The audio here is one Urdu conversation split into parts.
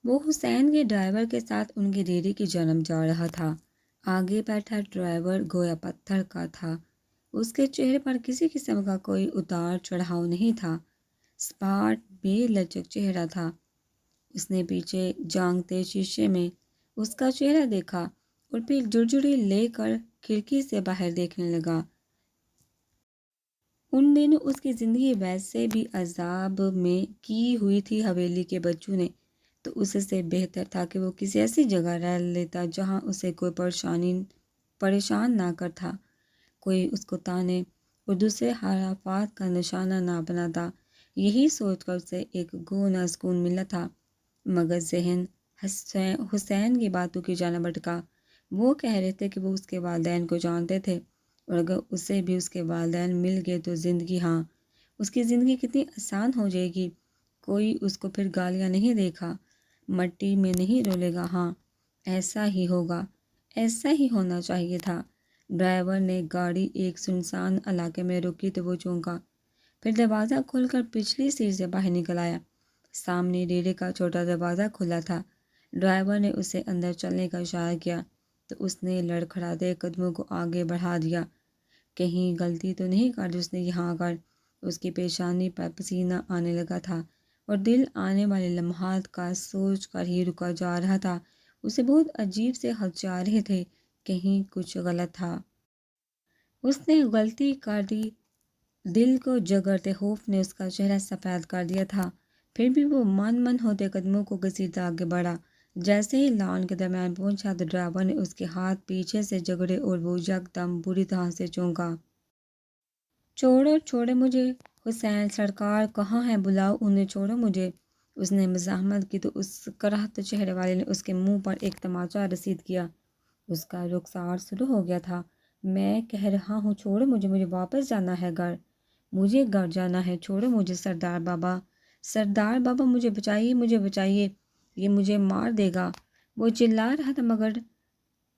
وہ حسین کے ڈرائیور کے ساتھ ان کی ریڑھی کی جانب جا رہا تھا۔ آگے بیٹھا ڈرائیور گویا پتھر کا تھا۔ اس کے چہرے پر کسی قسم کا کوئی اتار چڑھاؤ نہیں تھا، سپاٹ بے لچک چہرہ تھا۔ اس نے پیچھے جانگتے شیشے میں اس کا چہرہ دیکھا اور پھر جڑجڑی لے کر کھڑکی سے باہر دیکھنے لگا۔ ان دنوں اس کی زندگی ویسے بھی عذاب میں کی ہوئی تھی حویلی کے بچوں نے، تو اس سے بہتر تھا کہ وہ کسی ایسی جگہ رہ لیتا جہاں اسے کوئی پریشان نہ کر تھا، کوئی اس کو تانے اور دوسرے حرافات کا نشانہ نہ بناتا۔ یہی سوچ کر اسے ایک گونا سکون ملا تھا، مگر ذہن حسین کی باتوں کی جانب بھٹکا۔ وہ کہہ رہے تھے کہ وہ اس کے والدین کو جانتے تھے، اور اگر اسے بھی اس کے والدین مل گئے تو زندگی، ہاں، اس کی زندگی کتنی آسان ہو جائے گی۔ کوئی اس کو پھر گالیاں نہیں دیکھا، مٹی میں نہیں رولے گا۔ ہاں، ایسا ہی ہوگا، ایسا ہی ہونا چاہیے تھا۔ ڈرائیور نے گاڑی ایک سنسان علاقے میں روکی تو وہ چونکا، پھر دروازہ کھول کر پچھلی سیٹ سے باہر نکل آیا۔ سامنے ریڑے کا چھوٹا دروازہ کھلا تھا۔ ڈرائیور نے اسے اندر چلنے کا اشارہ کیا تو اس نے لڑکھڑاتے قدموں کو آگے بڑھا دیا۔ کہیں غلطی تو نہیں کر دی اس نے یہاں آ کر؟ اس کی پیشانی پر پسینہ آنے لگا تھا اور دل آنے والے لمحات کا سوچ کر ہی رکا جا رہا تھا۔ اسے بہت عجیب سے خدشے آ رہے تھے، کہیں کچھ غلط تھا۔ اس نے غلطی کر دی، دل کو جگرتے خوف نے اس کا چہرہ سفید کر دیا تھا۔ پھر بھی وہ من ہوتے قدموں کو گھسیٹتا آگے بڑھا۔ جیسے ہی لان کے درمیان پہنچا تو ڈرائیور نے اس کے ہاتھ پیچھے سے جگڑے اور وہ یکدم بری طرح سے چونکا۔ چھوڑو چھوڑو مجھے، حسین سرکار کہاں ہے؟ بلاؤ انہیں، چھوڑو مجھے۔ اس نے مزاحمت کی تو اس کراہتے چہرے والے نے اس کے منہ پر ایک تماچا رسید کیا۔ اس کا رخسار شروع ہو گیا تھا۔ میں کہہ رہا ہوں چھوڑو مجھے، مجھے واپس جانا ہے گھر، مجھے گھر جانا ہے، چھوڑو مجھے سردار بابا، سردار بابا مجھے بچائیے، مجھے بچائیے، یہ مجھے مار دے گا۔ وہ چلا رہا تھا مگر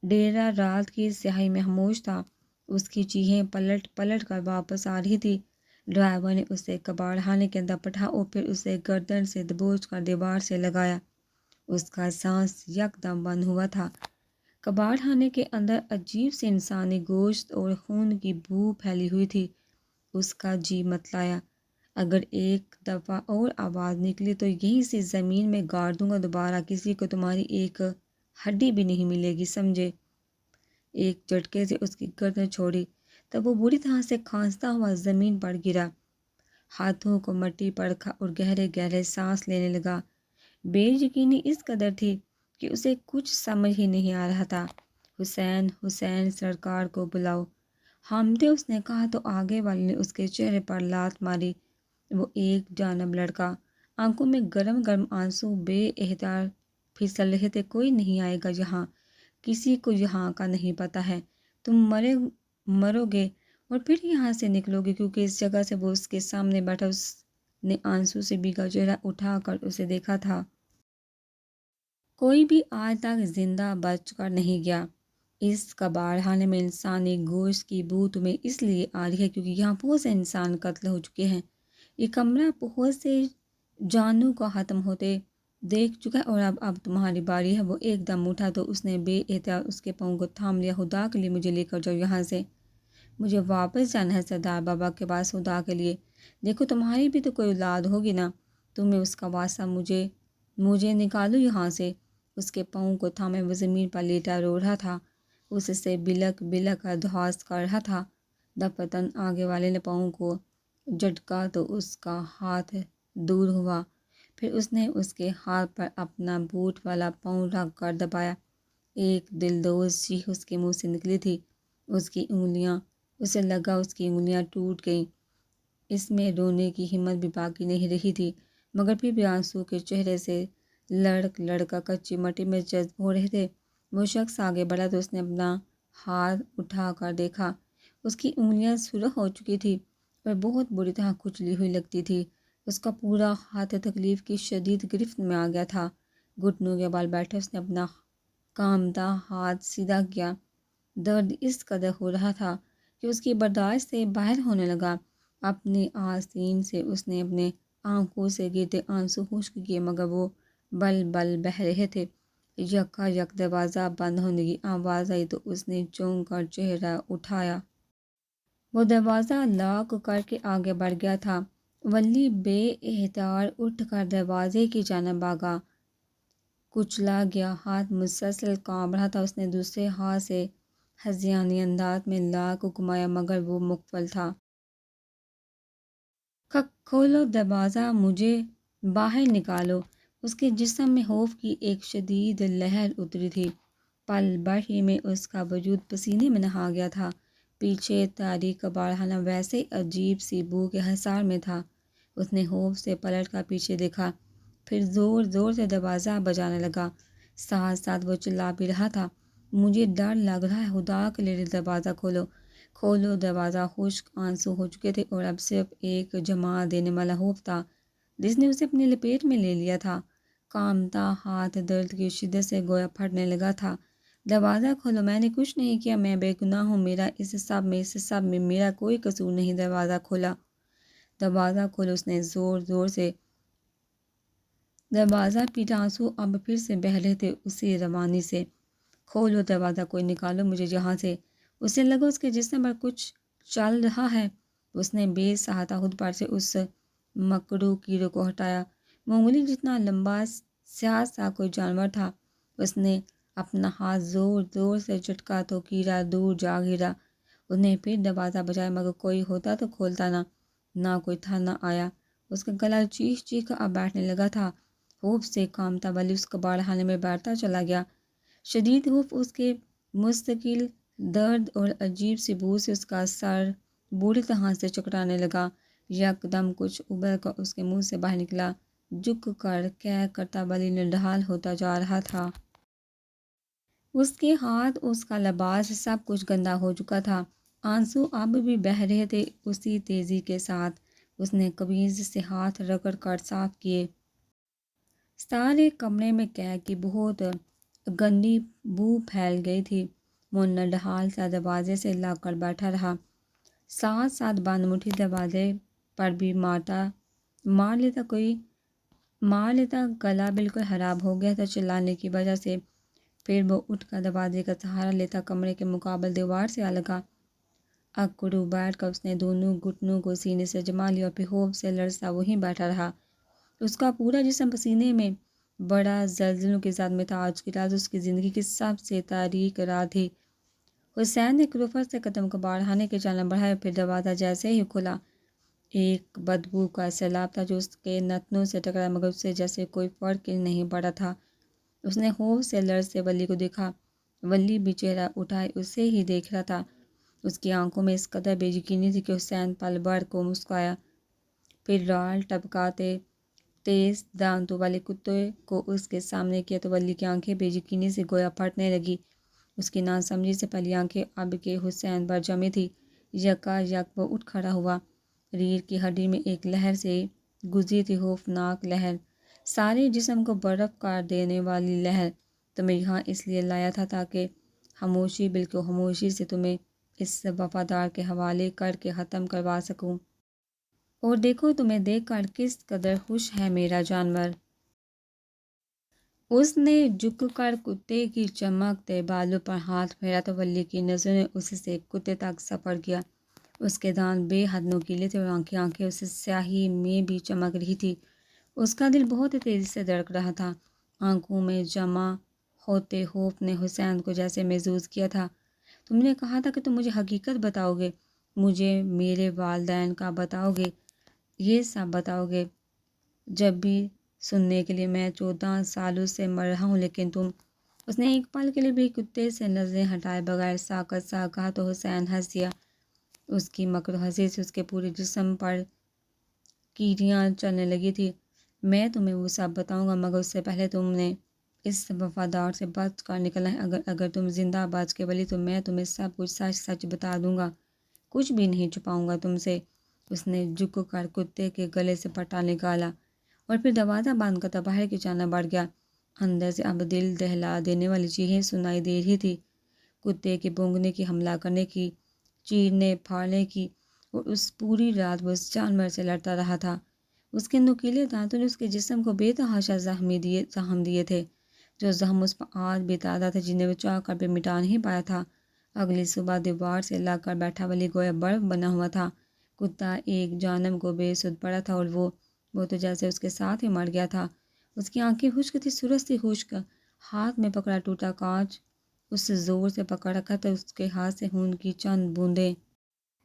ڈیرہ رات کی سیاہی میں خاموش تھا۔ اس کی چیخیں پلٹ پلٹ کر واپس آ رہی تھی۔ ڈرائیور نے اسے کباڑ خانے کے اندر پٹھا اور پھر اسے گردن سے دبوچ کر دیوار سے لگایا۔ اس کا سانس یکدم بند ہوا تھا۔ کباڑ خانے کے اندر عجیب سی انسانی گوشت اور خون کی بو پھیلی ہوئی تھی۔ اس کا جی متلایا، اگر ایک دفعہ اور آواز نکلی تو یہیں سے زمین میں گاڑ دوں گا دوبارہ، کسی کو تمہاری ایک ہڈی بھی نہیں ملے گی، سمجھے؟ ایک جھٹکے سے اس کی گردن چھوڑی، تب وہ بری طرح سے کھانستا ہوا زمین پر گرا، ہاتھوں کو مٹی پر رکھا اور گہرے گہرے سانس لینے لگا۔ بے یقینی اس قدر تھی کہ اسے کچھ سمجھ ہی نہیں آ رہا تھا۔ حسین، حسین سرکار کو بلاؤ، حامدے اس نے کہا تو آگے والے نے اس کے چہرے پر لات ماری۔ وہ ایک جانب لڑکا، آنکھوں میں گرم گرم آنسو بے اختیار پھسل رہے تھے۔ کوئی نہیں آئے گا یہاں، کسی کو یہاں کا نہیں پتہ ہے، تم مرو گے اور پھر یہاں سے نکلو گے، کیونکہ اس جگہ سے وہ اس کے سامنے بیٹھا اس نے آنسو سے بھیگا چہرہ اٹھا کر اسے دیکھا تھا۔ کوئی بھی آج تک زندہ بچ کر نہیں گیا۔ اس کباڑ خانے میں انسانی گوشت کی بو تمہیں اس لیے آ رہی ہے کیونکہ یہاں بہت سے انسان قتل ہو چکے ہیں۔ یہ کمرہ بہت سے جانوں کو ختم ہوتے دیکھ چکا ہے اور اب تمہاری باری ہے۔ وہ ایک دم اٹھا تو اس نے بے احتیاط اس کے پاؤں کو تھام لیا۔ خدا کے لیے مجھے لے کر جاؤ یہاں سے، مجھے واپس جانا ہے سردار بابا کے پاس، خدا کے لیے۔ دیکھو تمہاری بھی تو کوئی اولاد ہوگی نا، تمہیں اس کا واسطہ، مجھے نکالو یہاں سے۔ اس کے پاؤں کو تھامے وہ زمین پر لیٹا رو رہا تھا، اس سے بلک بلک کر درخواست کر رہا تھا۔ دفتن آگے والے نے پاؤں کو جھٹکا تو اس کا ہاتھ دور ہوا، پھر اس نے اس کے ہاتھ پر اپنا بوٹ والا پاؤں رکھ کر دبایا۔ ایک دلدوز چیخ اس کے منہ سے نکلی تھی۔ اسے لگا اس کی انگلیاں ٹوٹ گئیں۔ اس میں رونے کی ہمت بھی باقی نہیں رہی تھی، مگر پھر بھی آنسو کے چہرے سے لڑکا کچی مٹی میں جذب ہو رہے تھے۔ وہ شخص آگے بڑھا تو اس نے اپنا ہاتھ اٹھا کر دیکھا۔ اس کی انگلیاں سرخ ہو چکی تھی اور بہت بری طرح کچلی ہوئی لگتی تھی۔ اس کا پورا ہاتھ تکلیف کی شدید گرفت میں آ گیا تھا، گھٹنوں کے بال بیٹھے اس نے اپنا کامتا ہاتھ سیدھا کیا۔ درد اس قدر ہو رہا تھا کہ اس کی برداشت سے باہر ہونے لگا۔ اپنے آستین سے اس نے اپنے آنکھوں سے گرتے آنسو خشک کیے، مگر وہ بل بل بہہ رہے تھے۔ یکا یک دروازہ بند ہونے کی آواز آئی تو اس نے چونک کر چہرہ اٹھایا۔ وہ دروازہ لاک کر کے آگے بڑھ گیا تھا۔ ولی بے اختیار اٹھ کر دروازے کی جانب بھاگا۔ کچلا گیا ہاتھ مسلسل کانپ رہا تھا۔ اس نے دوسرے ہاتھ سے ہذیانی انداز میں لاک کو گھمایا مگر وہ مقفل تھا۔ کھولو دروازہ، مجھے باہر نکالو۔ اس کے جسم میں خوف کی ایک شدید لہر اتری تھی۔ پل بھر ہی میں اس کا وجود پسینے میں نہا گیا تھا۔ پیچھے تاریک کباڑخانہ ویسے عجیب سی بو کے حصار میں تھا۔ اس نے خوف سے پلٹ کر پیچھے دیکھا، پھر زور زور سے دروازہ بجانے لگا۔ ساتھ ساتھ وہ چلا بھی رہا تھا، مجھے ڈر لگ رہا ہے، خدا کے لیے دروازہ کھولو، کھولو دروازہ۔ خشک آنسو ہو چکے تھے اور اب صرف ایک جما دینے والا خوف تھا جس نے اسے اپنی لپیٹ میں لے لیا تھا۔ کانپتا ہاتھ درد کی شدت سے گویا پھٹنے لگا تھا۔ دروازہ کھولو، میں نے کچھ نہیں کیا، میں بے گناہ ہوں، میرا اس سب میں میرا کوئی قصور نہیں۔ دروازہ کھولا، دروازہ کھولو، اس نے زور زور سے دروازہ پیٹا۔ آنسو اب پھر سے بہہ رہے تھے اسی روانی سے۔ کھولو دروازہ، کوئی نکالو مجھے یہاں سے۔ اسے لگا اس کے جسم پر کچھ چل رہا ہے۔ اس نے بے سہاتا خود پر سے اس مکڑو کیڑے کو ہٹایا۔ وہ انگلی جتنا لمبا سیاہ سا کوئی جانور تھا۔ اس نے اپنا ہاتھ زور زور سے جھٹکا تو کیڑا دور جا گرا۔ اس نے پھر دروازہ بجایا مگر کوئی ہوتا تو کھولتا نہ کوئی تھا نہ آیا۔ اس کا گلا چیخ چیخ کر اب بیٹھنے لگا تھا۔ خوف سے کانپتا ولی اس کباڑخانے میں بیٹھتا چلا گیا۔ شدید خوف، اس کے مستقل درد اور عجیب سی بو سے اس کا سر بری طرح سے چکرانے لگا۔ یکدم کچھ ابل کر اس کے منہ سے باہر نکلا، جھک کر کہہ کرتا ولی نڈھال ہوتا جا رہا تھا۔ اس کے ہاتھ، اس کا لباس، سب کچھ گندا ہو چکا تھا۔ آنسو اب بھی بہہ رہے تھے اسی تیزی کے ساتھ۔ اس نے قمیض سے ہاتھ رگڑ کر صاف کیے۔ سارے کمرے میں قہر کی بہت گندی بو پھیل گئی تھی۔ وہ نڈھال سا دروازے سے لگ کر بیٹھا رہا، ساتھ ساتھ بند مٹھی دروازے پر بھی مار لیتا گلا بالکل خراب ہو گیا تھا چلانے کی وجہ سے۔ پھر وہ اٹھ کر دروازے کا سہارا لیتا کمرے کے مقابل دیوار سے آ لگا۔ اکڑو بیٹھ کر اس نے دونوں گھٹنوں کو سینے سے جما لیا اور پھر خوف سے لرزتا وہیں بیٹھا رہا۔ اس کا پورا جسم پسینے میں بڑا زلزلوں کے ساتھ میں تھا۔ آج کی رات اس کی زندگی کی سب سے تاریک رات تھی۔ حسین نے کروفر سے قدم کباڑخانے کے جانب بڑھایا، پھر دروازہ جیسے ہی کھلا، ایک بدبو کا سیلاب تھا جو اس کے نتنوں سے ٹکرایا مگر اس سے جیسے کوئی فرق ہی نہیں پڑا تھا۔ اس نے خوف سے لرزتے ولی کو دیکھا۔ ولی بھی چہرہ اٹھائے اسے ہی دیکھ رہا تھا۔ اس کی آنکھوں میں اس قدر بے یقینی تھی کہ حسین پل بھر کو مسکرایا، پھر رال ٹپکاتے تیز دانتوں والے کتے کو اس کے سامنے کیا تو ولی کی آنکھیں بے یقینی سے گویا پھٹنے لگی۔ اس کی ناسمجھی سے پہلی آنکھیں اب کے حسین پر جمی تھی۔ یکا یک وہ اٹھ کھڑا ہوا۔ ریڑھ کی ہڈی میں ایک لہر سے گزری تھی، خوفناک لہر، سارے جسم کو برف کر دینے والی لہر۔ تمہیں یہاں اس لیے لایا تھا تاکہ خاموشی، بالکل خاموشی سے تمہیں اس وفادار کے حوالے کر کے ختم کروا سکوں۔ اور دیکھو تمہیں دیکھ کر کس قدر خوش ہے میرا جانور۔ اس نے جھک کر کتے کی چمکتے بالوں پر ہاتھ پھیرا تو ولی کی نظروں نے اس سے کتے تک سفر کیا۔ اس کے دانت بے حد نوکیلے تھے اور آنکھیں اس سیاہی میں بھی چمک رہی تھی۔ اس کا دل بہت تیزی سے دھڑک رہا تھا۔ آنکھوں میں جمع ہوتے خوف نے حسین کو جیسے محظوظ کیا تھا۔ تم نے کہا تھا کہ تم مجھے حقیقت بتاؤ گے، مجھے میرے والدین کا بتاؤ گے، یہ سب بتاؤ گے۔ جب بھی سننے کے لیے میں 14 سالوں سے مر رہا ہوں لیکن تم… اس نے ایک پل کے لیے بھی کتے سے نظریں ہٹائے بغیر ساکت سا کہا تو حسین ہنس دیا۔ اس کی مکر ہنسی سے اس کے پورے جسم پر کیڑیاں چلنے لگی تھی۔ میں تمہیں وہ سب بتاؤں گا مگر اس سے پہلے تم نے اس وفادار سے بچ کر نکلنا ہے۔ اگر تم زندہ بچ کے ولی تو میں تمہیں سب کچھ سچ سچ بتا دوں گا، کچھ بھی نہیں چھپاؤں گا تم سے۔ اس نے جھک کر کتے کے گلے سے پٹا نکالا اور پھر دروازہ بند کرتا باہر کی جانب بڑھ گیا۔ اندر سے اب دل دہلا دینے والی چیخیں سنائی دے رہی تھی، کتے کے بھونکنے کی، حملہ کرنے کی، چیرنے پھاڑنے کی، اور اس پوری رات وہ اس جانور سے لڑتا رہا تھا۔ اس کے نوکیلے دانتوں نے اس کے جسم کو بے تحاشا زخم دیے تھے، جو زخم اس پر آج بھی تازہ تھے، جنہیں وہ چاہ کر بھی مٹا نہیں پایا تھا۔ اگلی صبح دیوار سے لگ کر بیٹھا ولی گویا برف بنا ہوا تھا۔ کتا ایک جانب کو بے سود پڑا تھا اور وہ تو جیسے اس کے ساتھ ہی مر گیا تھا۔ اس کی آنکھیں خشک تھی، سرخ تھی خشک، ہاتھ میں پکڑا ٹوٹا کانچ اس سے زور سے پکڑ رکھا تھا۔ اس کے ہاتھ سے خون کی چند بوندیں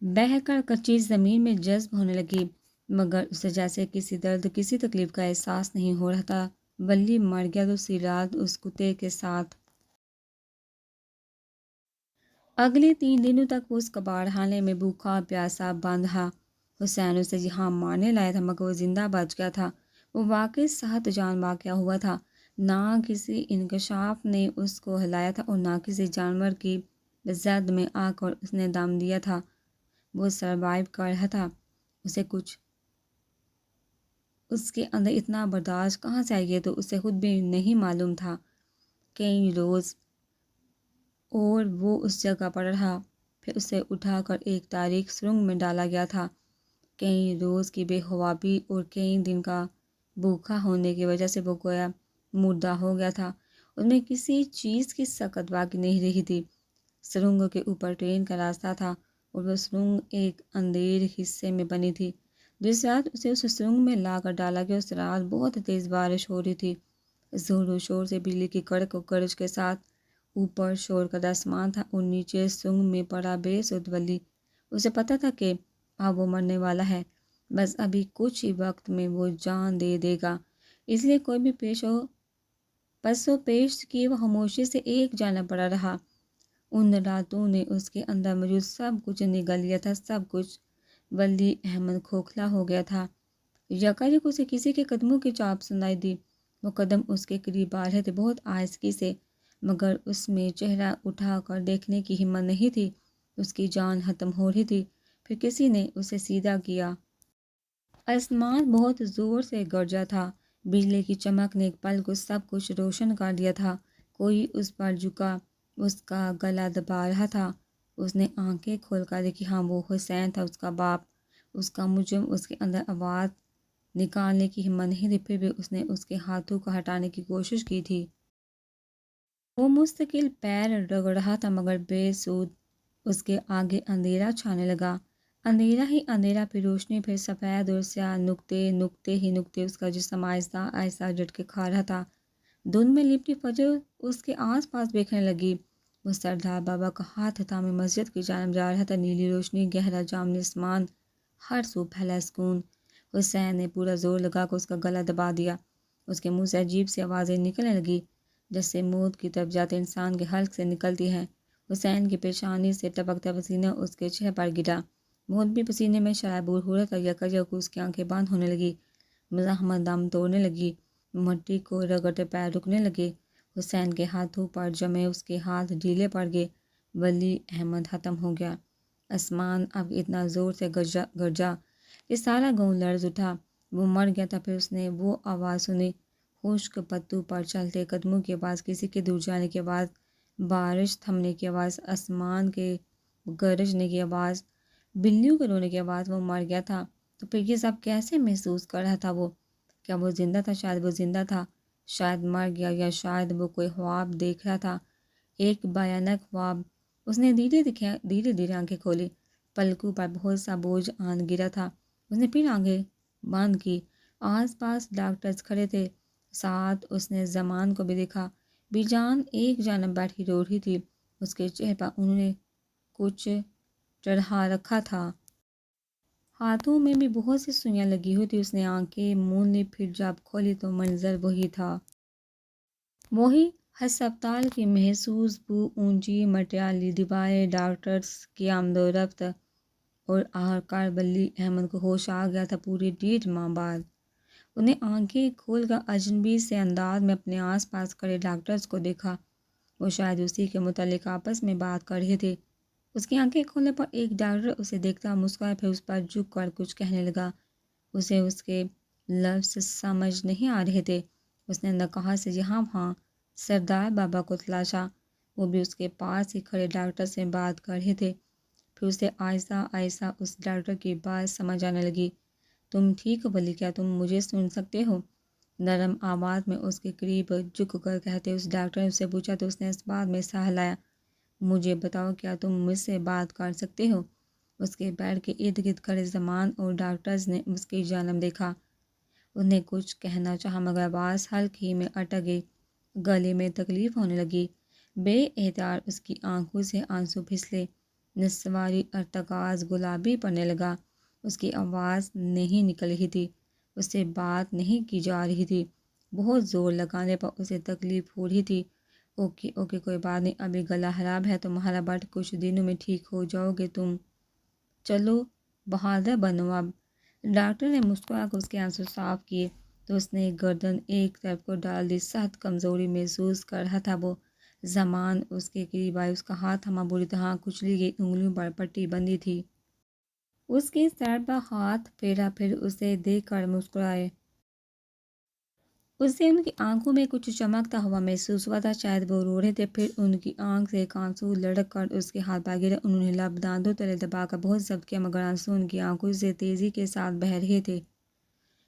بہہ کر کچی زمین میں جذب ہونے لگی، مگر اسے جیسے کسی درد، کسی تکلیف کا احساس نہیں ہو رہا تھا۔ ولی مر گیا تو اسی رات اس کتے کے ساتھ اگلے 3 دنوں تک وہ اس کباڑ خانے میں بھوکا پیاسا بند رہا۔ حسین اسے یہاں مارنے لایا تھا، مگر وہ زندہ بچ گیا تھا۔ وہ واقعی صحت جان واقعہ ہوا تھا۔ نہ کسی انکشاف نے اس کو ہلایا تھا اور نہ کسی جانور کی زد میں آ کر اس نے دم دیا تھا۔ وہ سروائیو کر رہا تھا۔ اسے کچھ اس کے اندر اتنا برداشت کہاں سے آئی، یہ تو اسے خود بھی نہیں معلوم تھا۔ کئی روز اور وہ اس جگہ پر رہا، پھر اسے اٹھا کر ایک تاریک سرنگ میں ڈالا گیا تھا۔ کئی روز کی بے خوابی اور کئی دن کا بھوکا ہونے کی وجہ سے وہ گویا مردہ ہو گیا تھا۔ اس میں کسی چیز کی سکت باقی نہیں رہی تھی۔ سرنگ کے اوپر ٹرین کا راستہ تھا اور وہ سرنگ ایک اندھیر حصے میں بنی تھی۔ جس رات اسے اس سرنگ میں لا کر ڈالا گیا، اس رات بہت تیز بارش ہو رہی تھی۔ زور و شور سے بجلی کی کڑک و گرج کے ساتھ اوپر شور کا آسمان تھا اور نیچے سرنگ میں پڑا بے سود ولی۔ اسے پتہ تھا کہ اب وہ مرنے والا ہے، بس ابھی کچھ ہی وقت میں وہ جان دے دے گا۔ اس لیے کوئی بھی پس و پیش کی وہ خاموشی سے ایک جانب پڑا رہا۔ ان راتوں نے اس کے اندر موجود سب کچھ نگل لیا تھا، سب کچھ۔ ولی احمد کھوکھلا ہو گیا تھا۔ یکایک اسے کسی کے قدموں کی چاپ سنائی دی۔ وہ قدم اس کے قریب آ رہے تھے، بہت آہستگی سے، مگر اس میں چہرہ اٹھا کر دیکھنے کی ہمت نہیں تھی۔ اس کی جان ختم ہو رہی تھی۔ پھر کسی نے اسے سیدھا کیا۔ آسمان بہت زور سے گرجا تھا۔ بجلی کی چمک نے ایک پل کو سب کچھ روشن کر دیا تھا۔ کوئی اس پر جھکا، اس کا گلا دبا رہا تھا۔ اس نے آنکھیں کھول کر دیکھی، ہاں وہ حسین تھا، اس کا باپ، اس کا مجرم۔ اس کے اندر آواز نکالنے کی ہمت نہیں تھی، پھر بھی اس نے اس کے ہاتھوں کو ہٹانے کی کوشش کی تھی۔ وہ مستقل پیر رگڑ رہا تھا، مگر بے سود۔ اس کے آگے اندھیرا چھانے لگا، اندھیرا ہی اندھیرا، پھر روشنی، پھر سفید اور سیاہ نقطے، نقطے ہی نقطے۔ اس کا جسم آہستہ آہستہ جھٹکے کھا رہا تھا۔ دھند میں لپٹی فجر اس کے آس پاس بکھرنے لگی۔ وہ سردار بابا کا ہاتھ تھامے مسجد کی جانب جا رہا تھا۔ نیلی روشنی، گہرا جامنی آسمان، ہر سو پھیلا سکون۔ حسین نے پورا زور لگا کر اس کا گلا دبا دیا۔ اس کے منہ سے عجیب سی آوازیں نکلنے لگی، جیسے موت کی طرف جاتے انسان کے حلق سے نکلتی ہیں۔ حسین کی پیشانی سے ٹپکتا پسینہ اس کے چہرے پر گرا۔ موت بھی پسینے میں شرابور ہو رہا تھا۔ یکایک اس کی آنکھیں بند ہونے لگی، مزاحمت دم توڑنے لگی، مٹی کو رگڑتے پیر رکنے لگے۔ حسین کے ہاتھوں پر جمے اس کے ہاتھ ڈھیلے پڑ گئے۔ ولی احمد ختم ہو گیا۔ آسمان اب اتنا زور سے گرجا کہ سارا گاؤں لرز اٹھا۔ وہ مر گیا تھا۔ پھر اس نے وہ آواز سنی، خشک پتوں پر چلتے قدموں کی آواز، کسی کے دور جانے کی آواز، بارش تھمنے کی آواز، آسمان کے گرجنے کی آواز، بلیوں کے رونے کی آواز۔ وہ مر گیا تھا تو پھر یہ سب کیسے محسوس کر رہا تھا وہ؟ کیا وہ زندہ تھا؟ شاید وہ زندہ تھا، شاید مر گیا، یا شاید وہ کوئی خواب دیکھ رہا تھا، ایک بھیانک خواب۔ اس نے دھیرے دھیرے آنکھیں کھولی۔ پلکوں پر بہت سا بوجھ آن گرا تھا۔ اس نے پھر آنکھیں بند کی۔ آس پاس ڈاکٹرز کھڑے تھے، ساتھ اس نے زمان کو بھی دیکھا۔ بی جان ایک جانب بیٹھی رو رہی تھی۔ اس کے چہرے پر انہوں نے کچھ چڑھا رکھا تھا۔ ہاتھوں میں بھی بہت سی سوئیاں لگی ہوئی تھی۔ اس نے آنکھیں مون لی، پھر جب کھولی تو منظر وہی تھا، وہی ہسپتال کی محسوس بو، اونچی مٹیالی دیواریں، ڈاکٹرز کی آمد و رفت، اور آخرکار ولی احمد کو ہوش آ گیا تھا پوری 1.5 ماہ بعد۔ انہیں آنکھیں کھول کر اجنبی سے انداز میں اپنے آس پاس کھڑے ڈاکٹرز کو دیکھا۔ وہ شاید اسی کے متعلق آپس میں بات کر رہے تھے۔ اس کی آنکھیں کھولنے پر ایک ڈاکٹر اسے دیکھتا مسکرایا، پھر اس پر جھک کر کچھ کہنے لگا۔ اسے اس کے لفظ سمجھ نہیں آ رہے تھے۔ اس نے نکہت سے یہاں وہاں سردار بابا کو تلاشا، وہ بھی اس کے پاس ہی کھڑے ڈاکٹر سے بات کر رہے تھے۔ پھر اسے آہستہ آہستہ اس ڈاکٹر کی بات سمجھ آنے لگی۔ تم ٹھیک ہو ولی؟ کیا تم مجھے سن سکتے ہو؟ نرم آواز میں اس کے قریب جھک کر کہتے اس ڈاکٹر نے اس سے پوچھا تو اس نے اس بات میں سہ لایا۔ مجھے بتاؤ، کیا تم مجھ سے بات کر سکتے ہو؟ اس کے بیڈ کے ارد گرد کھڑے زمان اور ڈاکٹرز نے اس کی جانب دیکھا۔ انہیں کچھ کہنا چاہا مگر آواز ہلکی میں اٹک گئی، گلے میں تکلیف ہونے لگی۔ بے اختیار اس کی آنکھوں سے آنسو پھسلے، نسواری ارتکاز گلابی پڑنے لگا۔ اس کی آواز نہیں نکل رہی تھی، اس سے بات نہیں کی جا رہی تھی، بہت زور لگانے پر اسے تکلیف ہو رہی تھی۔ اوکے اوکے، کوئی بات نہیں، ابھی گلا خراب ہے تمہارا بٹ کچھ دنوں میں ٹھیک ہو جاؤ گے تم۔ چلو بہادر بنو اب۔ ڈاکٹر نے مسکرا کر اس کے آنسو صاف کیے تو اس نے گردن ایک طرف کو ڈال دی، سخت کمزوری محسوس کر رہا تھا وہ۔ زمان اس کے قریب آئی، اس کا ہاتھ تھما، بری طرح کچلی گئی انگلیوں پر پٹی بندھی تھی۔ اس کے سر پر ہاتھ پھیرا، پھر اسے دیکھ کر مسکرائے۔ اسے ان کی آنکھوں میں کچھ چمکتا ہوا محسوس ہوا تھا، شاید وہ رو رہے تھے۔ پھر ان کی آنکھ سے ایک آنسو لڑک کر اس کے ہاتھ پر گرا، انہوں نے لب دانتوں تلے دبا کر بہت ضبط کیا مگر آنسو ان کی آنکھوں سے تیزی کے ساتھ بہہ رہے تھے۔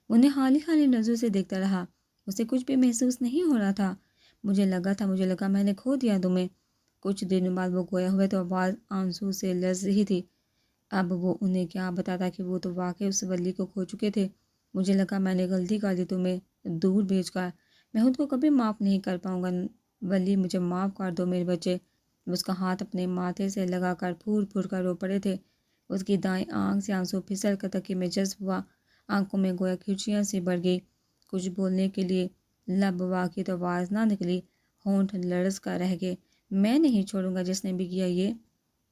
انہیں حالی حالی نظروں سے دیکھتا رہا، اسے کچھ بھی محسوس نہیں ہو رہا تھا۔ مجھے لگا میں نے کھو دیا تمہیں۔ کچھ دنوں بعد وہ گویا ہوئے تو آواز آنسو سے لرز رہی تھی۔ اب وہ انہیں کیا بتاتا کہ وہ تو واقعی اس ولی کو کھو چکے تھے۔ مجھے لگا میں نے غلطی کر دی تمہیں دور بھیج کر، میں خود کو کبھی معاف نہیں کر پاؤں گا۔ ولی مجھے معاف کر دو میرے بچے۔ اس کا ہاتھ اپنے ماتھے سے لگا کر پھور پھور کر رو پڑے تھے۔ اس کی دائیں آنکھ سے آنسو پھسل کر تکیے میں جذب ہوا، آنکھوں میں گویا کھرچیاں سی بڑھ گئی۔ کچھ بولنے کے لیے لب واقعی تو آواز نہ نکلی، ہونٹ لرز کر رہ گئے۔ میں نہیں چھوڑوں گا جس نے بھی کیا یہ۔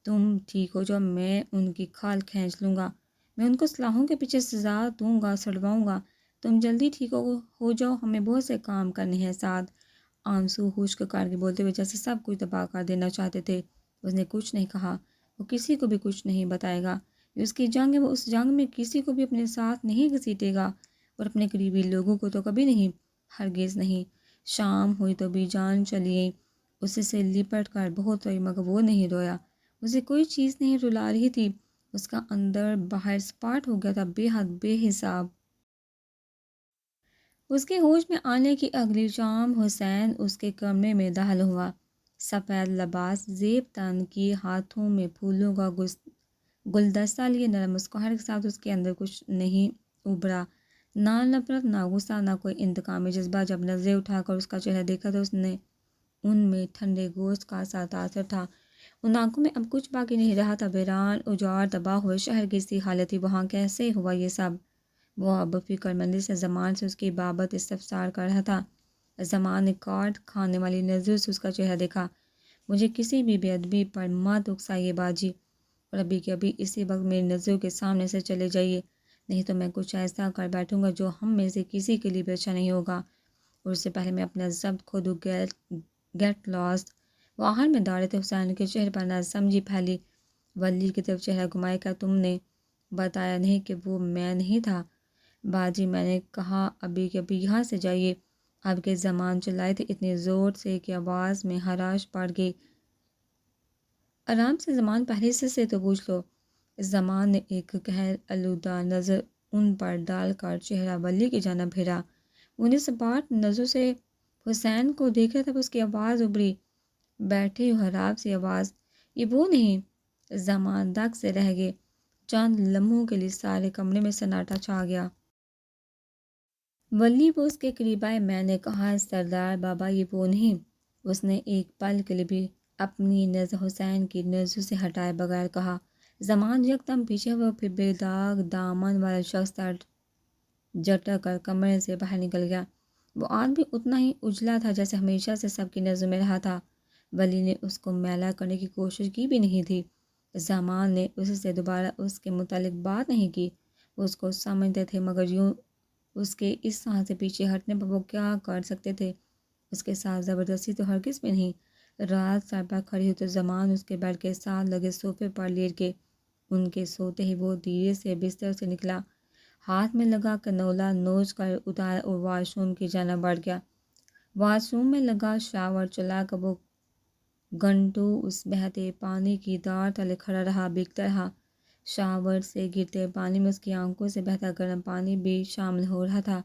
تم ٹھیک ہو جاؤ، میں ان کی کھال کھینچ لوں گا، میں ان کو سلاخوں کے پیچھے سزا دوں گا، سڑواؤں گا۔ تم جلدی ٹھیک ہو جاؤ، ہمیں بہت سے کام کرنے ہیں ساتھ۔ آنسو خشک کر کے بولتے ہوئے جیسے سب کچھ تباہ کر دینا چاہتے تھے۔ اس نے کچھ نہیں کہا، وہ کسی کو بھی کچھ نہیں بتائے گا۔ یہ اس کی جنگ ہے، وہ اس جنگ میں کسی کو بھی اپنے ساتھ نہیں گھسیٹے گا، اور اپنے قریبی لوگوں کو تو کبھی نہیں، ہرگز نہیں۔ شام ہوئی تو بھی جان چلی گئی، اسے سے لپٹ کر بہت روئی مگر وہ نہیں رویا۔ اسے کوئی چیز نہیں رلا رہی تھی، اس کا اندر باہر سپاٹ ہو گیا تھا، بے حد بے حساب۔ اس کے ہوش میں آنے کی اگلی شام حسین اس کے کمرے میں داخل ہوا، سفید لباس زیب تن کی، ہاتھوں میں پھولوں کا گلدستہ لیے۔ نرم مسکراہٹ کے ساتھ اس کے اندر کچھ نہیں ابھرا، نہ نفرت، نہ غصہ، نہ کوئی انتقامی جذبہ۔ جب نظریں اٹھا کر اس کا چہرہ دیکھا تو اس نے ان میں ٹھنڈے گوشت کا سا تاثر تھا، ان آنکھوں میں اب کچھ باقی نہیں رہا تھا، ویران اجاڑ تباہ ہوئے شہر کی سی حالت تھی وہاں۔ کیسے ہوا یہ سب؟ وہ اب فکر مندی سے زمان سے اس کی بابت استفسار کر رہا تھا۔ زمان نے کاٹ کھانے والی نظروں سے اس کا چہرہ دیکھا۔ مجھے کسی بھی بے ادبی پر مت اکسائیے باجی، اور ابھی کے ابھی اسی وقت میری نظروں کے سامنے سے چلے جائیے، نہیں تو میں کچھ ایسا کر بیٹھوں گا جو ہم میں سے کسی کے لیے بھی اچھا نہیں ہوگا، اور اس سے پہلے میں اپنا ضبط کھو دوں۔ Get lost. وہ آخر میں داڑھے تھے، حسین کے چہرے پر نہ سمجھی پھیلی۔ ولی کی طرف چہرہ گھمائے، کیا تم نے بتایا نہیں کہ وہ میں نہیں تھا؟ باجی میں نے کہا ابھی کے ابھی یہاں سے جائیے۔ اب کے زمان چلائے تھے اتنے زور سے کہ آواز میں خراش پڑ گئی۔ آرام سے زمان، پہلے سے تو پوچھ لو۔ زمان نے ایک قہر آلودہ نظر ان پر ڈال کر چہرہ ولی کی جانب پھیرا، انہیں سپاٹ نظروں سے حسین کو دیکھ رہا تھا۔ اس کی آواز ابھری، بیٹھے ہو خراب سی آواز، یہ وہ نہیں۔ زمان دک سے رہ گئے، چند لمحوں کے لیے سارے کمرے میں سناٹا چھا گیا۔ ولی وہ اس کے قریب آئے، میں نے کہا سردار بابا یہ وہ نہیں۔ اس نے ایک پل کے لیے بھی اپنی نظر حسین کی نظروں سے ہٹائے بغیر کہا۔ زمان یکدم پیچھے ہوا، پھر بے داغ دامن والا شخص تھا، جھٹک کر کمرے سے باہر نکل گیا۔ وہ آدمی اتنا ہی اجلا تھا جیسے ہمیشہ سے سب کی نظروں میں رہا تھا۔ ولی نے اس کو میلا کرنے کی کوشش کی بھی نہیں تھی۔ زمان نے اس سے دوبارہ اس کے متعلق بات نہیں کی، وہ اس کو سمجھتے تھے مگر یوں اس کے اس طرح سے پیچھے ہٹنے پر وہ کیا کر سکتے تھے؟ اس کے ساتھ زبردستی تو ہرگز بھی نہیں۔ رات سر پر کھڑی ہوئی تو زمان اس کے بیڈ کے ساتھ لگے صوفے پر لیٹ کے ان کے سوتے ہی وہ دھیرے سے بستر سے نکلا، ہاتھ میں لگا کنولا نوچ کر اتارا اور واش روم کی جانب بڑھ گیا۔ واش روم میں لگا شاور چلا کر وہ گھنٹوں اس بہتے پانی کی دھار تلے کھڑا رہا، بھیگتا رہا۔ شاور سے گرتے پانی میں اس کی آنکھوں سے بہتا گرم پانی بھی شامل ہو رہا تھا۔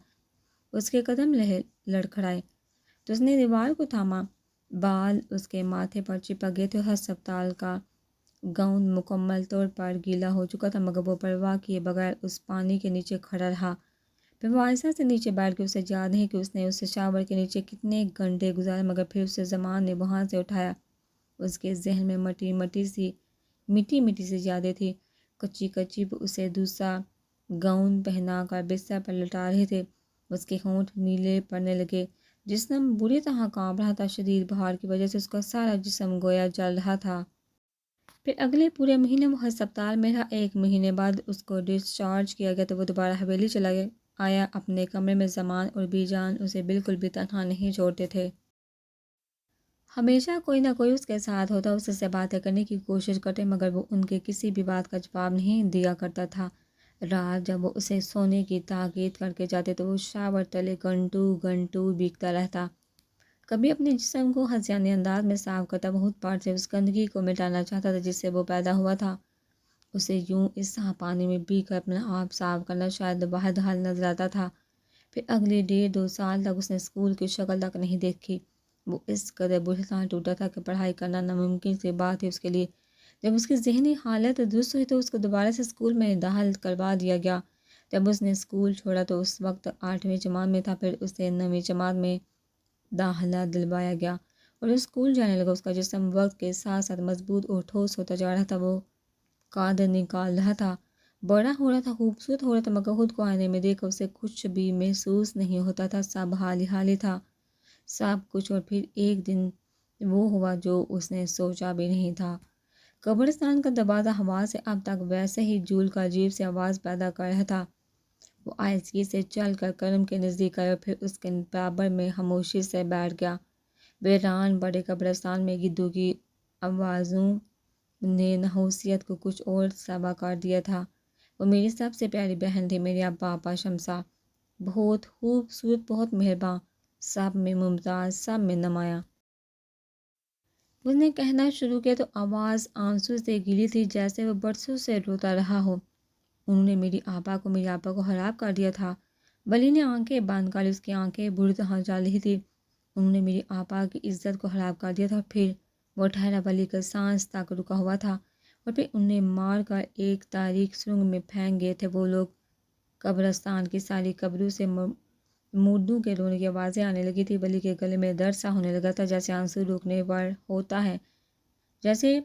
اس کے قدم لڑکھڑائے تو اس نے دیوار کو تھاما۔ بال اس کے ماتھے پر چپک گئے تھے اور ہسپتال کا گاؤن مکمل طور پر گیلا ہو چکا تھا، مگر وہ پرواہ کیے بغیر اس پانی کے نیچے کھڑا رہا۔ پھر وہ آہستہ سے نیچے بیٹھ کے، اسے یاد نہیں کہ اس نے اس شاور کے نیچے کتنے گھنٹے گزارے، مگر پھر اسے زمان نے وہاں سے اٹھایا۔ اس کے ذہن میں مٹی سی یادیں تھی، کچی کچی۔ وہ اسے دوسرا گاؤن پہنا کر بستر پر لٹا رہے تھے۔ اس کے ہونٹ نیلے پڑنے لگے، جسم بری طرح کانپ رہا تھا، شدید بخار کی وجہ سے اس کا سارا جسم گویا جل رہا تھا۔ پھر اگلے پورے مہینے وہ ہسپتال میں رہا۔ 1 مہینے بعد اس کو ڈسچارج کیا گیا تو وہ دوبارہ حویلی چلا آیا اپنے کمرے میں۔ زمان اور بی جان اسے بالکل بھی تنہا نہیں چھوڑتے تھے۔ ہمیشہ کوئی نہ کوئی اس کے ساتھ ہوتا، اس سے باتیں کرنے کی کوشش کرتے، مگر وہ ان کے کسی بھی بات کا جواب نہیں دیا کرتا تھا۔ رات جب وہ اسے سونے کی تاکید کر کے جاتے تو وہ شاور تلے گھنٹوں بیگتا رہتا، کبھی اپنے جسم کو ہنسیانے انداز میں صاف کرتا، بہت بار سے اس گندگی کو مٹانا چاہتا تھا جس سے وہ پیدا ہوا تھا۔ اسے یوں اس صاف پانی میں بیگ کر اپنا آپ صاف کرنا شاید واحد حل نظر آتا تھا۔ پھر اگلے 1.5-2 سال تک اس نے اسکول کی شکل تک نہیں دیکھی۔ وہ اس قدر بھٹکا ٹوٹا تھا کہ پڑھائی کرنا ناممکن سی بات تھی اس کے لیے۔ جب اس کی ذہنی حالت درست ہوئی تو اس کو دوبارہ سے اسکول میں داخل کروا دیا گیا۔ جب اس نے اسکول چھوڑا تو اس وقت 8ویں جماعت میں تھا، پھر اسے 9ویں جماعت میں داخلہ دلوایا گیا اور اسکول جانے لگا۔ اس کا جسم وقت کے ساتھ ساتھ مضبوط اور ٹھوس ہوتا جا رہا تھا، وہ قد نکال رہا تھا، بڑا ہو رہا تھا، خوبصورت ہو رہا تھا، مگر خود کو آئینے میں دیکھ کر اسے کچھ بھی محسوس نہیں ہوتا تھا، سب حال ہی تھا، سب کچھ۔ اور پھر ایک دن وہ ہوا جو اس نے سوچا بھی نہیں تھا۔ قبرستان کا دروازہ ہوا سے اب تک ویسے ہی جھول کا عجیب سی آواز پیدا کر رہا تھا۔ وہ آہستگی سے چل کر کرم کے نزدیک آیا اور پھر اس کے برابر میں خاموشی سے بیٹھ گیا۔ ویران بڑے قبرستان میں گدوں کی آوازوں نے نحوست کو کچھ اور سبا کر دیا تھا۔ وہ میری سب سے پیاری بہن تھی، میری ابا آپا شمسا، بہت خوبصورت، بہت مہربان، سب میں ممتاز، سب میں نمایاں۔ اس نے کہنا شروع کیا تو آواز آنسو سے گیلی تھی، جیسے وہ برسوں سے روتا رہا ہو۔ انہوں نے میری آپا کو خراب کر دیا تھا۔ ولی نے آنکھیں بند کر لی، اس کی آنکھیں بری طرح جل رہی تھی۔ انہوں نے میری آپا کی عزت کو خراب کر دیا تھا۔ اور پھر وہ ٹھہرا، ولی کا سانس تک رکا ہوا تھا، اور پھر انہیں مار کر ایک تاریک سرنگ میں پھینک گئے تھے وہ لوگ۔ قبرستان کی ساری قبروں سے مردوں کے رونے کی آوازیں آنے لگی تھی۔ ولی کے گلے میں درد سا ہونے لگا تھا، جیسے آنسو روکنے پر ہوتا ہے، جیسے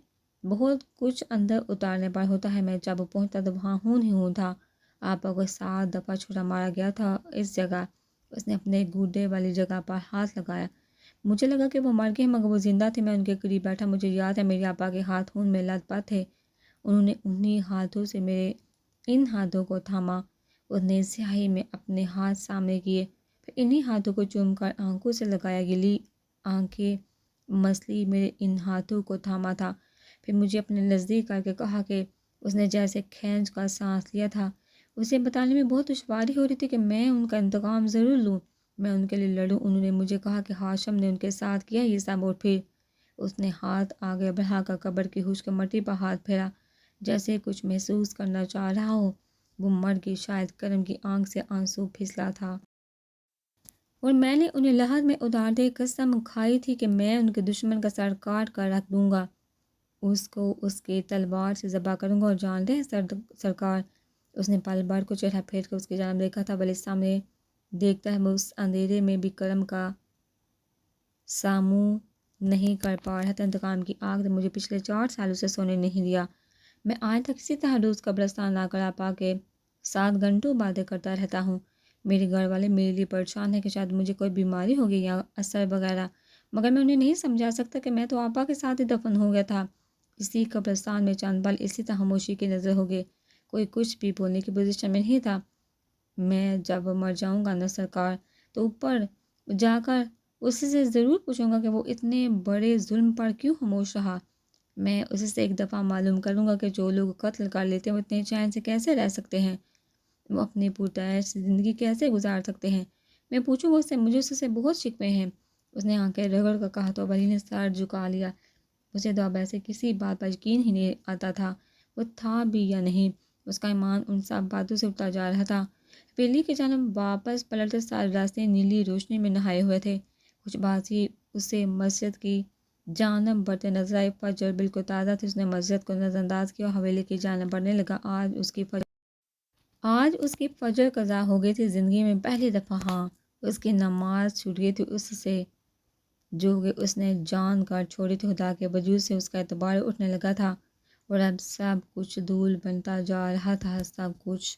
بہت کچھ اندر اتارنے پر ہوتا ہے۔ میں جب پہنچتا تو وہاں ہوں تھا۔ آپا کو 7 دفعہ چھری مارا گیا تھا اس جگہ۔ اس نے اپنے گودے والی جگہ پر ہاتھ لگایا۔ مجھے لگا کہ وہ مر گئے، مگر وہ زندہ تھے۔ میں ان کے قریب بیٹھا، مجھے یاد ہے میری آپا کے ہاتھ خون میں لت پت تھے۔ انہوں نے انہی ہاتھوں سے میرے ان ہاتھوں کو تھاما۔ اس نے سیاہی میں اپنے ہاتھ سامنے کیے، پھر انہی ہاتھوں کو چوم کر آنکھوں سے لگایا، گلی آنکھیں مسلی میرے ان ہاتھوں کو تھاما تھا۔ پھر مجھے اپنے نزدیک کر کے کہا کہ اس نے جیسے کھینچ کا سانس لیا تھا۔ اسے بتانے میں بہت دشواری ہو رہی تھی کہ میں ان کا انتقام ضرور لوں، میں ان کے لیے لڑوں۔ انہوں نے مجھے کہا کہ ہاشم نے ان کے ساتھ کیا یہ سب، اور پھر اس نے ہاتھ آگے بڑھا کر قبر کی خشک مٹی پر ہاتھ پھیرا، جیسے کچھ محسوس کرنا چاہ رہا ہو۔ وہ مر گئی، شاید کرم کی آنکھ سے آنسو پھسلا تھا، اور میں نے انہیں لحد میں اتار دے قسم کھائی تھی کہ میں ان کے دشمن کا سر کاٹ کر رکھ دوں گا، اس کو اس کی تلوار سے ذبح کروں گا۔ اور جان دے سرکار، اس نے پل بھر کو چہرہ پھیر کر اس کی جانب دیکھا تھا، ولی سامنے دیکھتا ہے وہ اس اندھیرے میں بھی کرم کا ساموں نہیں کر پا رہا تھا۔ انتقام کی آگ نے مجھے پچھلے 4 سالوں سے سونے نہیں دیا۔ میں آج تک اسی طرح روز قبرستان لا کر آپا کے ساتھ گھنٹوں باتیں کرتا رہتا ہوں۔ میرے گھر والے میرے لیے پریشان ہیں کہ شاید مجھے کوئی بیماری ہو گئی یا اثر وغیرہ، مگر میں انہیں نہیں سمجھا سکتا کہ میں تو آپا کے ساتھ ہی دفن ہو گیا تھا۔ اسی قبرستان میں چند پل اسی طرح خاموشی کی نظر ہو گئے، کوئی کچھ بھی بولنے کی پوزیشن میں نہیں تھا۔ میں جب مر جاؤں گا نا سرکار، تو اوپر جا کر اس سے ضرور پوچھوں گا کہ وہ اتنے بڑے ظلم پر کیوں خاموش رہا۔ میں اسے سے ایک دفعہ معلوم کروں گا کہ جو لوگ قتل کر لیتے ہیں وہ اتنے چین سے کیسے رہ سکتے ہیں، وہ اپنی پرتعیش زندگی کیسے گزار سکتے ہیں۔ میں پوچھوں گا اس سے، مجھے اس سے بہت شکوے ہیں۔ اس نے آنکھیں رگڑ کر کہا تو ولی نے سر جھکا لیا۔ اسے تو اب ایسے کسی بات پر یقین ہی نہیں آتا تھا۔ وہ تھا بھی یا نہیں۔ اس کا ایمان ان سب باتوں سے اٹھتا جا رہا تھا۔ حویلی کی جانب واپس پلٹتے سارے راستے نیلی روشنی میں نہائے ہوئے تھے۔ کچھ بازی اسے مسجد کی جانب بڑھتے نظر آئے۔ فجر بالکل تازہ تھی۔ اس نے مسجد کو نظر انداز کیا اور حویلی کی جانب بڑھنے لگا۔ آج اس کی فجر قضا ہو گئی تھی۔ زندگی میں پہلی دفعہ اس کی نماز چھوٹ گئی تھی، اس سے جو کہ اس نے جان کر چھوڑی تھی۔ خدا کے وجود سے اس کا اعتبار اٹھنے لگا تھا اور اب سب کچھ دھول بنتا جا رہا تھا، سب کچھ